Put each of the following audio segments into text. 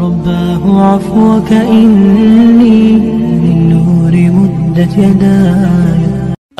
رباه عفوك إني من نور مدت يداي.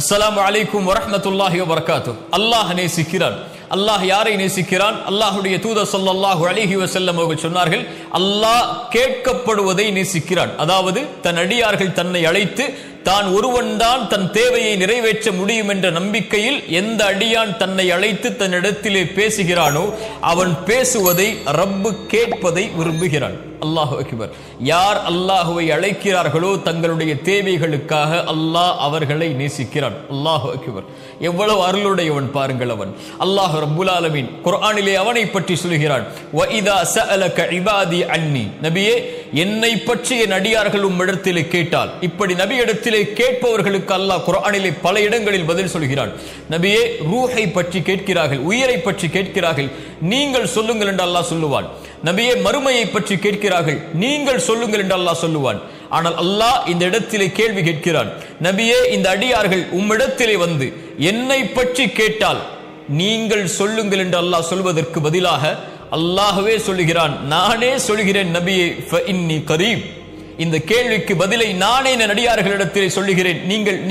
السلام عليكم ورحمة الله وبركاته. الله நேசிக்கிறான். அல்லாஹ் யாரை நேசிக்கிறான்? அல்லாஹ்வுடைய தூதர் ஸல்லல்லாஹு அலைஹி வஸல்லம் அவர்கள் சொன்னார்கள், அல்லாஹ் கேட்கப்படுவதை நேசிக்கிறான். அதாவது தன் அடியார்கள் தன்னை அழைத்து தான் ஒருவன்தான் தன் தேவையை நிறைவேற்ற முடியும் என்ற நம்பிக்கையில் எந்த அடியான் தன்னை அழைத்து தன்னிடத்திலே பேசுகிறானோ அவன் பேசுவதை ரப்பு கேட்பதை விரும்புகிறான். அல்லாஹு அக்பர். யார் அல்லாஹுவை அழைக்கிறார்களோ தங்களுடைய தேவைகளுக்காக அல்லாஹ் அவர்களை நேசிக்கிறான். அல்லாஹு அக்பர். எவ்வளவு அருளுடையவன் பாருங்கள் அவன். அல்லாஹ் ரப்புல் ஆலமீன் குர்ஆனிலே அவனை பற்றி சொல்கிறான், வஇதா சஅலக இபாதி அன்னி. நபியே, என்னை பற்றி என் அடியார்கள் உம்மிடத்திலே கேட்டால். இப்படி நபியிடத்திலே கேட்பவர்களுக்கு அல்லாஹ் குர்ஆனிலே பல இடங்களில் பதில் சொல்கிறான். நபியே, ரூஹை பற்றி கேட்கிறார்கள், உயிரை பற்றி கேட்கிறார்கள், நீங்கள் சொல்லுங்கள் என்று அல்லாஹ் சொல்லுவான். நபியே, மறுமையை பற்றி கேட்கிறார்கள், நீங்கள் சொல்லுங்கள் என்று அல்லாஹ் சொல்லுவான். ஆனால் அல்லாஹ் இந்த இடத்திலே கேள்வி கேட்கிறான், நபியே, இந்த அடியார்கள் உம்மிடத்திலே வந்து என்னை பற்றி கேட்டால் நீங்கள் சொல்லுங்கள் என்று அல்லாஹ் சொல்வதற்கு பதிலாக அல்லாஹ்வே சொல்லுகிறான், நானே சொல்கிறேன் நபியே, ஃபஇன்னி கரீப். இந்த கேள்விக்கு பதிலை நானே என் அடியார்களிடத்திலே சொல்லுகிறேன்,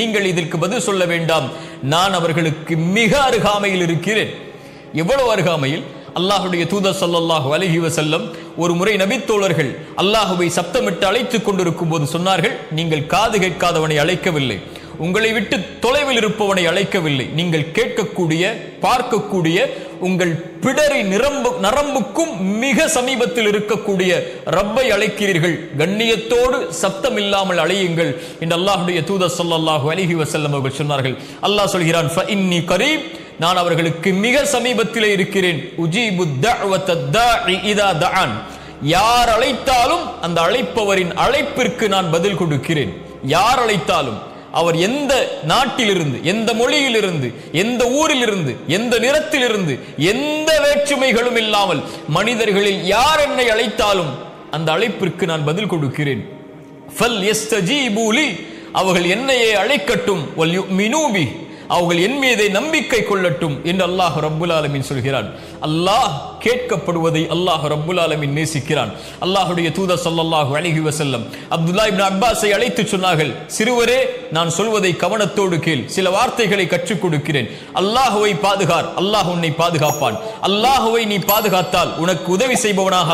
நீங்கள் இதற்கு பதில் சொல்ல வேண்டாம், நான் அவர்களுக்கு மிக அருகாமையில் இருக்கிறேன். எவ்வளவு அருகாமையில்? அல்லாஹ்வுடைய தூதர் ஸல்லல்லாஹு அலைஹி வஸல்லம் ஒரு முறை நபித்தோழர்கள் அல்லாஹ்வை சப்தமிட்டு அழைத்துக் கொண்டிருக்கும் போது சொன்னார்கள், நீங்கள் காது கேட்காதவனை அழைக்கவில்லை, உங்களை விட்டு தொலைவில் இருப்பவனை அழைக்கவில்லை, நீங்கள் கேட்கக்கூடிய பார்க்கக்கூடிய உங்கள் பிடரி நரம்புக்கும் மிக சமீபத்தில் இருக்கக்கூடிய ரப்பை அழைக்கிறீர்கள், கண்ணியத்தோடு சப்தம் இல்லாமல் அழையுங்கள் என்று அல்லாஹ்வுடைய தூதர் ஸல்லல்லாஹு அலைஹி வஸல்லம் அவர்கள் சொன்னார்கள். அல்லாஹ் சொல்கிறான், ஃபஇன்னி கரீப், நான் அவர்களுக்கு மிக சமீபத்திலே இருக்கிறேன். உஜீபு தஅவத தாஇ இதா தஆன். யார் அழைத்தாலும் அந்த அழைப்பவரின் அழைப்பிற்கு நான் பதில் கொடுக்கிறேன். யார் அழைத்தாலும், அவர் எந்த நாட்டிலிருந்து, எந்த மொழியிலிருந்து, எந்த ஊரிலிருந்து, எந்த நிறத்திலிருந்து, எந்த வேற்றுமைகளும் இல்லாமல் மனிதர்களில் யார் என்னை அழைத்தாலும் அந்த அழைப்பிற்கு நான் பதில் கொடுக்கிறேன். ஃபல் யஸ்தஜீபு லி, அவர்கள் என்னையே அழைக்கட்டும், வல் யுமினூ பி, அவர்கள் என் மீதே நம்பிக்கை கொள்ளட்டும் என்று அல்லாஹ் ரப்புல் ஆலமீன் சொல்கிறான். அல்லாஹ் கேட்கப்படுவதை அல்லாஹ் ரப்புல் ஆலமீன் நேசிக்கிறான். அல்லாஹ்வுடைய தூதர் ஸல்லல்லாஹு அலைஹி வஸல்லம் அப்துல்லா இப்னு அப்பாஸை அழைத்து சொன்னார்கள், சிறுவரே, நான் சொல்வதை கவனத்தோடு கேள், சில வார்த்தைகளை கற்றுக் கொடுக்கிறேன். அல்லாஹ்வை பாதுகார், அல்லாஹ் உன்னை பாதுகாப்பான். அல்லாஹ்வை நீ பாதுகாத்தால் உனக்கு உதவி செய்பவனாக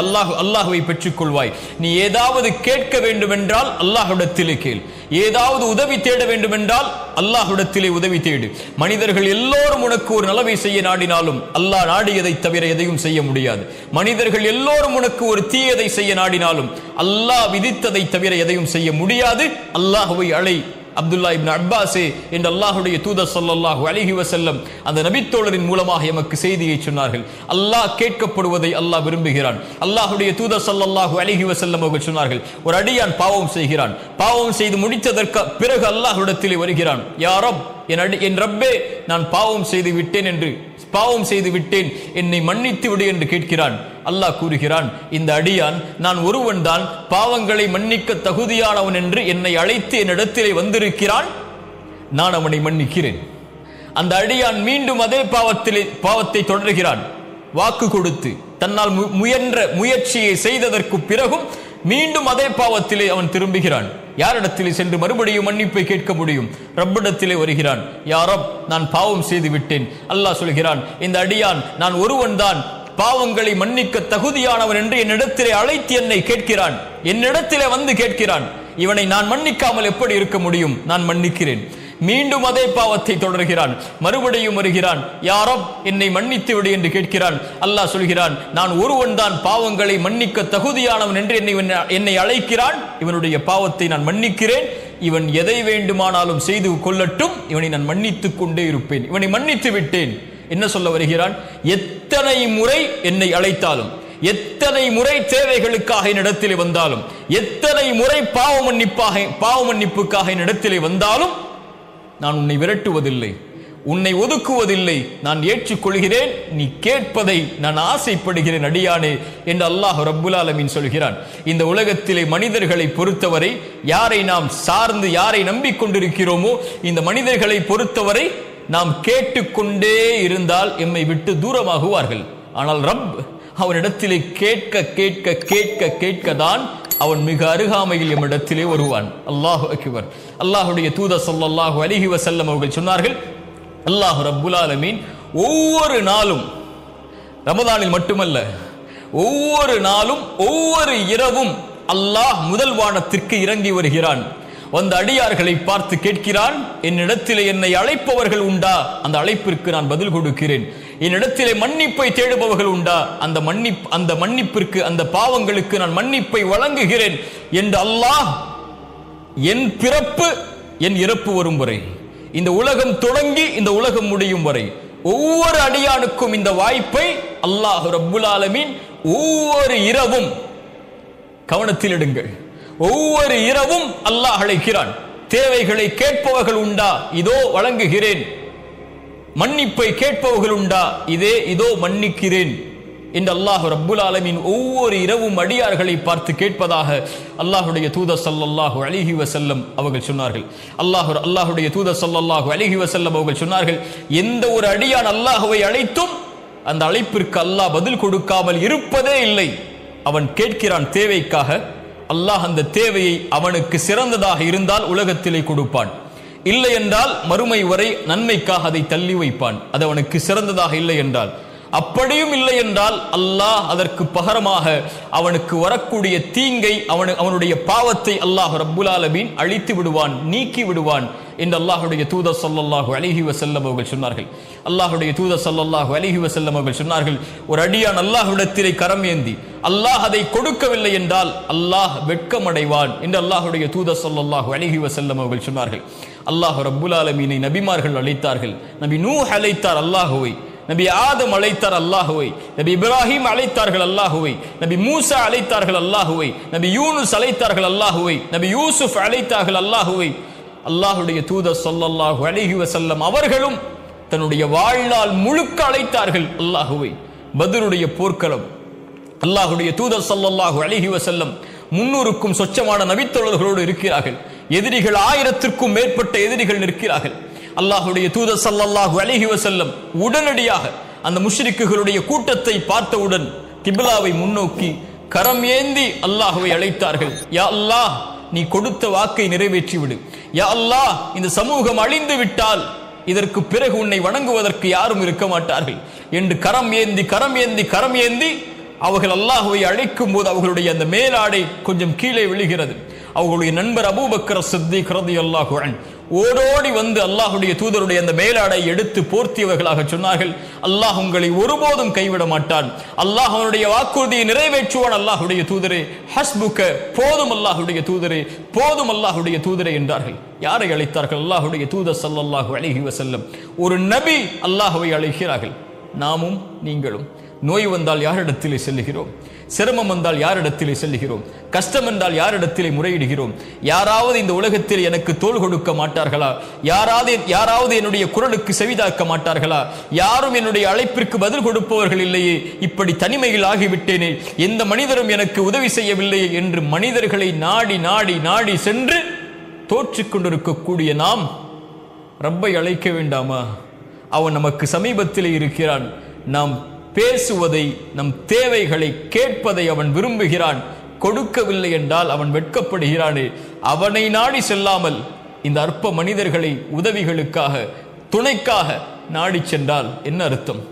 அல்லாஹ்வை பெற்றுக் கொள்வாய். நீ ஏதாவது கேட்க வேண்டும் என்றால் அல்லாஹ்விடத்திலே கேள், ஏதாவது உதவி தேட வேண்டும் என்றால் அல்லாஹ்விடத்திலே உதவி தேடு. மனிதர்கள் எல்லோரும் உனக்கு ஒரு நலவை செய்ய நாடினாலும் அல்லாஹ் நாடியதை தவிர எதையும் செய்ய முடியாது. மனிதர்கள் எல்லோரும் உனக்கு ஒரு தீயதை செய்ய நாடினாலும் அல்லாஹ் விதித்ததை தவிர எதையும் செய்ய முடியாது. அல்லாஹ்வை அழை அப்துல்லா இப்னு அப்பாஸே என்று அல்லாஹ்வுடைய தூதர் ஸல்லல்லாஹு அலைஹி வஸல்லம் அந்த நபித்தோழரின் மூலமாக எமக்கு செய்தியை சொன்னார்கள். அல்லாஹ் கேட்கப்படுவதை அல்லாஹ் விரும்புகிறான். அல்லாஹ்வுடைய தூதர் ஸல்லல்லாஹு அலைஹி வஸல்லம் அவர்கள் சொன்னார்கள், ஒரு அடியான் பாவம் செய்கிறான், பாவம் செய்து முடித்ததற்கு பிறகு அல்லாஹ்விடத்திலே வருகிறான், யா ரப், என் ரப்பே, நான் பாவம் செய்து விட்டேன், என்னை மன்னித்து விடு என்று கேட்கிறான். அல்லாஹ் கூறுகிறான், இந்த அடியான் நான் ஒருவன் தான் பாவங்களை மன்னிக்க தகுதியானவன் என்று என்னை அழைத்து என்னிடத்திலே வந்திருக்கிறான், நான் அவனை மன்னிக்கிறேன். அந்த அடியான் மீண்டும் அதே பாவத்தை தொடர்கிறான். வாக்கு கொடுத்து தன்னால் முயன்ற முயற்சியை செய்ததற்கு பிறகும் மீண்டும் அதே பாவத்திலே அவன் திரும்புகிறான். யாரிடத்திலே சென்று மறுபடியும் மன்னிப்பை கேட்க முடியும்? ரப்பிடத்திலே வருகிறான், யா ரப், நான் பாவம் செய்து விட்டேன். அல்லாஹ் சொல்கிறான், இந்த அடியான் நான் ஒருவன் தான் பாவங்களை மன்னிக்க தகுதியானவன் என்று என்னிடத்திலே அழைத்து என்னை கேட்கிறான், என்னிடத்திலே வந்து கேட்கிறான். இவனை நான் மன்னிக்காமல் எப்படி இருக்க முடியும்? நான் மன்னிக்கிறேன். மீண்டும் அதே பாவத்தை தொடர்கிறான், மறுபடியும் வருகிறான், யா ரப், என்னை மன்னித்து விடு என்று கேட்கிறான். அல்லாஹ் சொல்கிறான், நான் ஒருவன் தான் பாவங்களை மன்னிக்க தகுதியானவன் என்று என்னை அழைக்கிறான், இவனுடைய பாவத்தை நான் மன்னிக்கிறேன், இவன் எதை வேண்டுமானாலும் செய்து கொள்ளட்டும், இவனை நான் மன்னித்துக் கொண்டே இருப்பேன், இவனை மன்னித்து விட்டேன். என்ன சொல்ல வருகிறான்? எத்தனை முறை என்னை அழைத்தாலும், எத்தனை முறை தேவைகளுக்காக என்னிடத்திலே வந்தாலும், எத்தனை முறை பாவ மன்னிப்புக்காக என்னிடத்திலே வந்தாலும் நான் உன்னை விரட்டுவதில்லை, உன்னை ஒதுக்குவதில்லை, நான் ஏற்றுக்கொள்கிறேன், நீ கேட்பதை நான் ஆசைப்படுகிறேன் அடியானே என்று அல்லாஹ் ரப்புல் ஆலமீன் சொல்கிறான். இந்த உலகத்திலே மனிதர்களை பொறுத்தவரை, யாரை நாம் சார்ந்து யாரை நம்பிக்கொண்டிருக்கிறோமோ இந்த மனிதர்களை பொறுத்தவரை நாம் கேட்டுக்கொண்டே இருந்தால் எம்மை விட்டு தூரமாகுவார்கள். ஆனால் ரப் அவனிடத்திலே கேட்க கேட்க கேட்க கேட்கதான் அவன் மிக அருகாமையில் எம்மிடத்திலே வருவான். அல்லாஹு அக்பர். அல்லாஹுடைய தூதர் ஸல்லல்லாஹு அலைஹி வஸல்லம் அவர்கள் சொன்னார்கள், அல்லாஹ் ரப்புல் ஆலமீன் ஒவ்வொரு நாளும், ரமதானில் மட்டுமல்ல, ஒவ்வொரு நாளும் ஒவ்வொரு இரவும் அல்லாஹ் முதல் வானத்திற்கு இறங்கி வருகிறான். வந்த அடியார்களை பார்த்து கேட்கிறான், என்னிடத்திலே என்னை அழைப்பவர்கள் உண்டா? அந்த அழைப்பிற்கு நான் பதில் கொடுக்கிறேன். என்னிடத்திலே மன்னிப்பை தேடுபவர்கள் உண்டா? அந்த மன்னிப்பிற்கு, அந்த பாவங்களுக்கு நான் மன்னிப்பை வழங்குகிறேன் என்று அல்லாஹ் என் பிறப்பு என் இறப்பு வரும் வரை, இந்த உலகம் தொடங்கி இந்த உலகம் முடியும் வரை ஒவ்வொரு அடியானுக்கும் இந்த வாய்ப்பை அல்லாஹ் ரப்புல் ஆலமீன் ஒவ்வொரு இரவும், கவனத்தில் எடுங்கள், ஒவ்வொரு இரவும் அல்லாஹ் அழைக்கிறான். தேவைகளை கேட்பவர்கள் உண்டா? இதோ வழங்குகிறேன். மன்னிப்பை கேட்பவர்கள் உண்டா? இதோ மன்னிக்கிறேன் என்று அல்லாஹ் ரப்புல் ஆலமீன் ஒவ்வொரு இரவும் அடியார்களை பார்த்து கேட்பதாக அல்லாஹுடைய தூதர் ஸல்லல்லாஹு அலைஹி வஸல்லம் அவர்கள் சொன்னார்கள். அல்லாஹுடைய தூதர் ஸல்லல்லாஹு அலைஹி வஸல்லம் அவர்கள் சொன்னார்கள், எந்த ஒரு அடியான் அல்லாஹ்வை அழைத்தும் அந்த அழைப்பிற்கு அல்லாஹ் பதில் கொடுக்காமல் இருப்பதே இல்லை. அவன் கேட்கிறான் தேவைக்காக, அல்லாஹ் அந்த தேவையை அவனுக்கு சிறந்ததாக இருந்தால் உலகத்திலே கொடுப்பான். இல்லை என்றால் மறுமை வரை நன்மைக்காக அதை தள்ளி வைப்பான். அது அவனுக்கு சிறந்ததாக இல்லை என்றால். அப்படியும் இல்லை என்றால் அல்லாஹ் அதற்கு பகரமாக அவனுக்கு வரக்கூடிய தீங்கை, அவனுடைய பாவத்தை அல்லாஹ் ரப்புல் ஆலமீன் அழித்து விடுவான், நீக்கி விடுவான் என்று அல்லாஹுடைய தூதர் ஸல்லல்லாஹு அலைஹி வஸல்லம் அவர்கள் சொன்னார்கள். அல்லாஹுடைய தூதர் ஸல்லல்லாஹு அலைஹி வஸல்லம் அவர்கள் சொன்னார்கள், ஒரு அடியான் அல்லாஹ்விடத்திலே கரம் ஏந்தி அல்லாஹ் அதை கொடுக்கவில்லை என்றால் அல்லாஹ் வெட்கமடைவான் என்று அல்லாஹுடைய தூதர் ஸல்லல்லாஹு அலைஹி வஸல்லம் அவர்கள் சொன்னார்கள். அல்லாஹ் ரப்புல் ஆலமீனை நபிமார்கள் அழைத்தார்கள். நபி நூஹ் அழைத்தார் அல்லாஹுவை, நபி ஆதம் அழைத்தார் அல்லாஹுவை, நபி இப்ராஹிம் அழைத்தார்கள் அல்லாஹுவை, நபி மூசா அழைத்தார்கள் அல்லாஹுவை, நபி யூனுஸ் அழைத்தார்கள் அல்லாஹுவை, நபி யூசுப் அழைத்தார்கள் அல்லாஹுவை. அல்லாஹுடைய தூதர் ஸல்லல்லாஹு அலைஹி வஸல்லம் அவர்களும் தன்னுடைய வாழ்நாள் முழுக்க அழைத்தார்கள் அல்லாஹுவை. பத்ருடைய போர்க்களம், அல்லாஹுடைய தூதர் ஸல்லல்லாஹு அலைஹி வஸல்லம் 300க்கும் சொச்சமான நபித்தோழர்களோடு இருக்கிறார்கள். எதிரிகள் 1000த்திற்கும் மேற்பட்ட எதிரிகள் நிற்கிறார்கள். அல்லாஹுடைய தூதர் ஸல்லல்லாஹு அலைஹி வஸல்லம் உடனடியாக அந்த முஷ்ரிக்குகளுடைய கூட்டத்தை பார்த்தவுடன் கிப்லாவை முன்னோக்கி கரம் ஏந்தி அல்லாஹ்வை அழைத்தார்கள். யா அல்லாஹ், நீ கொடுத்த வாக்கை நிறைவேற்றி விடு. யா அல்லாஹ், இந்த சமூகம் அழிந்து விட்டால் இதற்கு பிறகு உன்னை வணங்குவதற்கு யாரும் இருக்க மாட்டார்கள் என்று கரம் ஏந்தி கரம் ஏந்தி கரம் ஏந்தி அவர்கள் அல்லாஹ்வை அழைக்கும் போது அவர்களுடைய அந்த மேலாடை கொஞ்சம் கீழே விழுகிறது. அவர்களுடைய நண்பர் அபூபக்கர் சித்திக் ரலியல்லாஹு அன்ஹு ஓடோடி வந்து அல்லாஹுடைய தூதருடைய அந்த மேலாடை எடுத்து போர்த்தியவர்களாக சொன்னார்கள், அல்லாஹ் உங்களை ஒருபோதும் கைவிட மாட்டான், அல்லாஹ் அவனுடைய வாக்குறுதியை நிறைவேற்றுவான். அல்லாஹுடைய தூதரே, ஹஸ்புக்க, போதும் அல்லாஹுடைய தூதரே, போதும் அல்லாஹுடைய தூதரே என்றார்கள். யாரை அழைத்தார்கள்? அல்லாஹுடைய தூதர் ஸல்லல்லாஹு அலைஹி வஸல்லம். ஒரு நபி அல்லாஹ்வை அழைக்கிறார்கள். நாமும் நீங்களும் நோய் வந்தால் யாரிடத்திலே செல்லுகிறோம்? சிரமம் வந்தால் யாரிடத்திலே செல்லுகிறோம்? கஷ்டம் என்றால் யாரிடத்திலே முறையிடுகிறோம்? யாராவது இந்த உலகத்தில் எனக்கு தோள் கொடுக்க மாட்டார்களா? யாராவது என்னுடைய குரலுக்கு செவிதாக்க மாட்டார்களா? யாரும் என்னுடைய அழைப்பிற்கு பதில் கொடுப்பவர்கள் இல்லையே, இப்படி தனிமையில் ஆகிவிட்டேனே, எந்த மனிதரும் எனக்கு உதவி செய்யவில்லையே என்று மனிதர்களை நாடி நாடி நாடி சென்று தோற்றிக் கொண்டிருக்கக்கூடிய நாம் ரப்பை அழைக்க வேண்டாமா? அவன் நமக்கு சமீபத்திலே இருக்கிறான். நாம் பேசுவதை, நம் தேவைகளை கேட்பதை அவன் விரும்புகிறான். கொடுக்கவில்லை என்றால் அவன் வெட்கப்படுகிறானே. அவனை நாடி செல்லாமல் இந்த அற்ப மனிதர்களை உதவிகளுக்காக, துணைக்காக நாடி சென்றால் என்ன அர்த்தம்?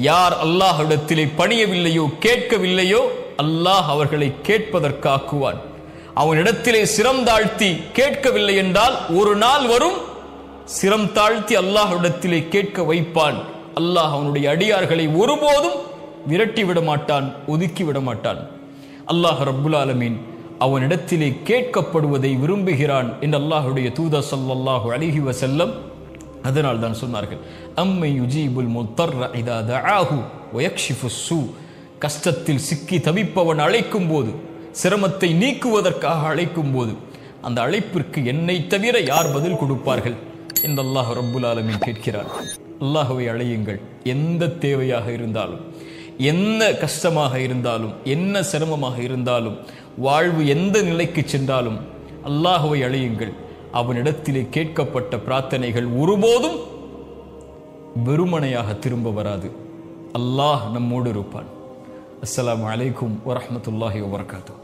யார் அல்லாஹ்விடத்திலே பணியவில்லையோ, கேட்கவில்லையோ, அல்லாஹ் அவர்களை கேட்பதற்காக்குவான். அவனிடத்திலே சிரம் தாழ்த்தி கேட்கவில்லை என்றால் ஒரு நாள் வரும், சிரம் தாழ்த்தி அல்லாஹ்விடத்திலே கேட்க வைப்பான். அல்லாஹ் அவனுடைய அடியார்களை ஒருபோதும் விரட்டி விட மாட்டான், ஒதுக்கி விட மாட்டான். அல்லாஹ் ரப்புல் ஆலமீன் அவனிடத்திலே கேட்கப்படுவதை விரும்புகிறான் என்று அல்லாஹுடைய தூதர் ஸல்லல்லாஹு அலைஹி வஸல்லம் அதனால் தான் சொன்னார்கள், அம்மை யுஜீபுல் முத்தர்ர இதா தஆஹு வ யக்ஷிஃபுஸ் ஸூ. கஷ்டத்தில் சிக்கி தவிப்பவன் அழைக்கும் போது, சிரமத்தை நீக்குவதற்காக அழைக்கும் போது, அந்த அழைப்பிற்கு என்னை தவிர யார் பதில் கொடுப்பார்கள் என்று அல்லாஹ் ரப்புல் ஆலமீன் கேட்கிறார். அல்லாஹ்வை அழையுங்கள். எந்த தேவையாக இருந்தாலும், என்ன கஷ்டமாக இருந்தாலும், என்ன சிரமமாக இருந்தாலும், வாழ்வு எந்த நிலைக்கு சென்றாலும் அல்லாஹ்வை அழையுங்கள். அவனிடத்திலே கேட்கப்பட்ட பிரார்த்தனைகள் ஒருபோதும் வெறுமனையாக திரும்ப வராது. அல்லாஹ் நம்மோடு இருப்பான். அஸ்ஸலாமு அலைக்கும் வரஹ்மத்துல்லாஹி வபரகாத்துஹு.